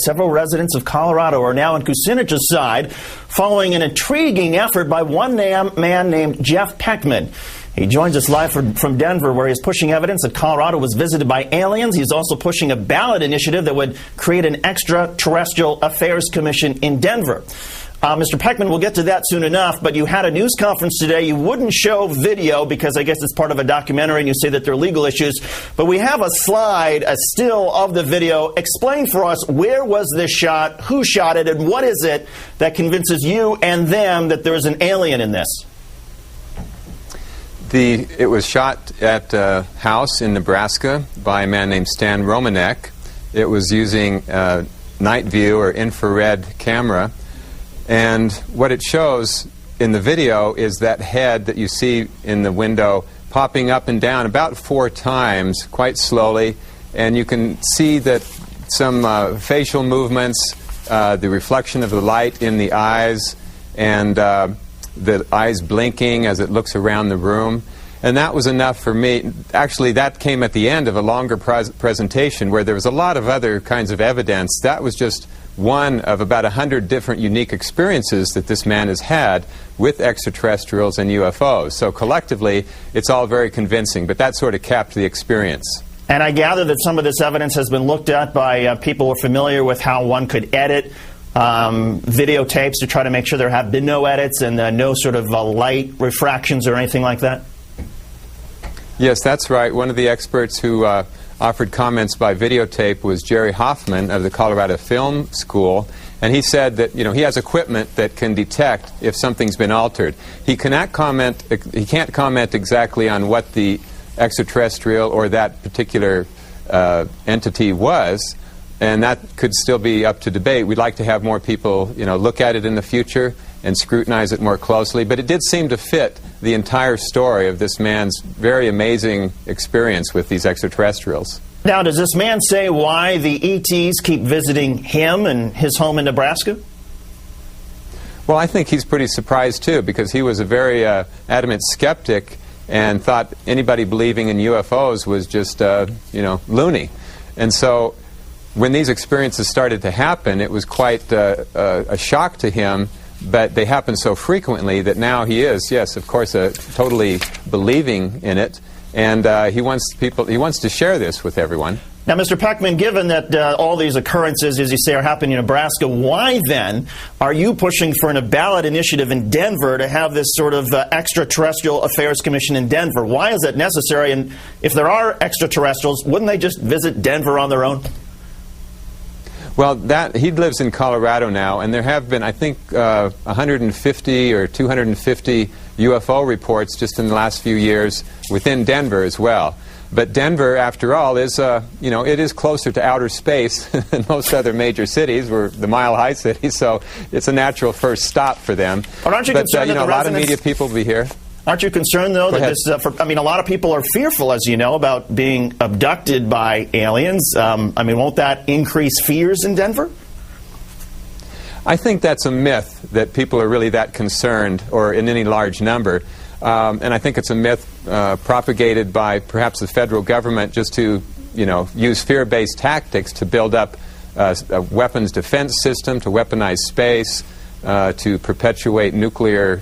Several residents of Colorado are now on Kucinich's side following an intriguing effort by one man named Jeff Peckman. He joins us live from Denver, where he's pushing evidence that Colorado was visited by aliens. He's also pushing a ballot initiative that would create an extraterrestrial affairs commission in Denver. Mr. Peckman, we'll get to that soon enough, but you had a news conference today. You wouldn't show video because I guess it's part of a documentary and you say that there are legal issues. But we have a slide, a still of the video. Explain for us, where was this shot, who shot it, and what is it that convinces you and them that there is an alien in this? It was shot at a house in Nebraska by a man named Stan Romanek. It was using a night view or infrared camera. And what it shows in the video is that head that you see in the window popping up and down about 4 times, quite slowly. And you can see that some facial movements, the reflection of the light in the eyes, and the eyes blinking as it looks around the room. And that was enough for me. Actually, that came at the end of a longer presentation where there was a lot of other kinds of evidence. That was just one of about 100 different unique experiences that this man has had with extraterrestrials and UFOs. So collectively, it's all very convincing, but that sort of capped the experience. And I gather that some of this evidence has been looked at by people who are familiar with how one could edit videotapes to try to make sure there have been no edits and no sort of light refractions or anything like that? Yes, that's right. One of the experts who offered comments by videotape was Jerry Hoffman of the Colorado Film School, and he said that he has equipment that can detect if something's been altered. He can't comment exactly on what the extraterrestrial or that particular entity was, and that could still be up to debate. We'd like to have more people look at it in the future and scrutinize it more closely, but it did seem to fit the entire story of this man's very amazing experience with these extraterrestrials. Now, does this man say why the ETs keep visiting him and his home in Nebraska? Well, I think he's pretty surprised, too, because he was a very adamant skeptic and thought anybody believing in UFOs was just, loony. And so when these experiences started to happen, it was quite a shock to him. But they happen so frequently that now he is, yes, of course, totally believing in it, and he wants to share this with everyone. Now, Mr. Peckman, given that all these occurrences, as you say, are happening in Nebraska, why then are you pushing for a ballot initiative in Denver to have this sort of extraterrestrial affairs commission in Denver? Why is that necessary? And if there are extraterrestrials, wouldn't they just visit Denver on their own? Well, he lives in Colorado now, and there have been, I think, 150 or 250 UFO reports just in the last few years within Denver as well. But Denver, after all, is, it is closer to outer space than most other major cities. We're the mile-high city, so it's a natural first stop for them. But aren't you concerned that a lot of media people will be here. Aren't you concerned, though, that this, a lot of people are fearful, as you know, about being abducted by aliens. Won't that increase fears in Denver? I think that's a myth that people are really that concerned, or in any large number. And I think it's a myth propagated by perhaps the federal government just to, use fear-based tactics to build up a weapons defense system, to weaponize space, to perpetuate nuclear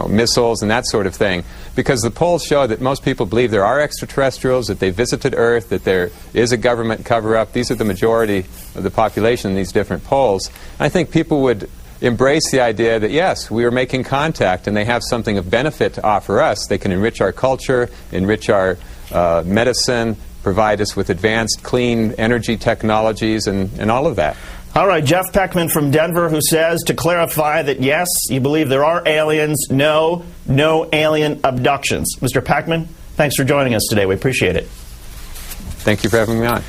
missiles and that sort of thing. Because the polls show that most people believe there are extraterrestrials, that they visited Earth, that there is a government cover-up. These are the majority of the population in these different polls. I think people would embrace the idea that, yes, we are making contact and they have something of benefit to offer us. They can enrich our culture, enrich our medicine, provide us with advanced clean energy technologies and all of that. All right, Jeff Peckman from Denver, who says, to clarify, that yes, you believe there are aliens, no alien abductions. Mr. Peckman, thanks for joining us today. We appreciate it. Thank you for having me on.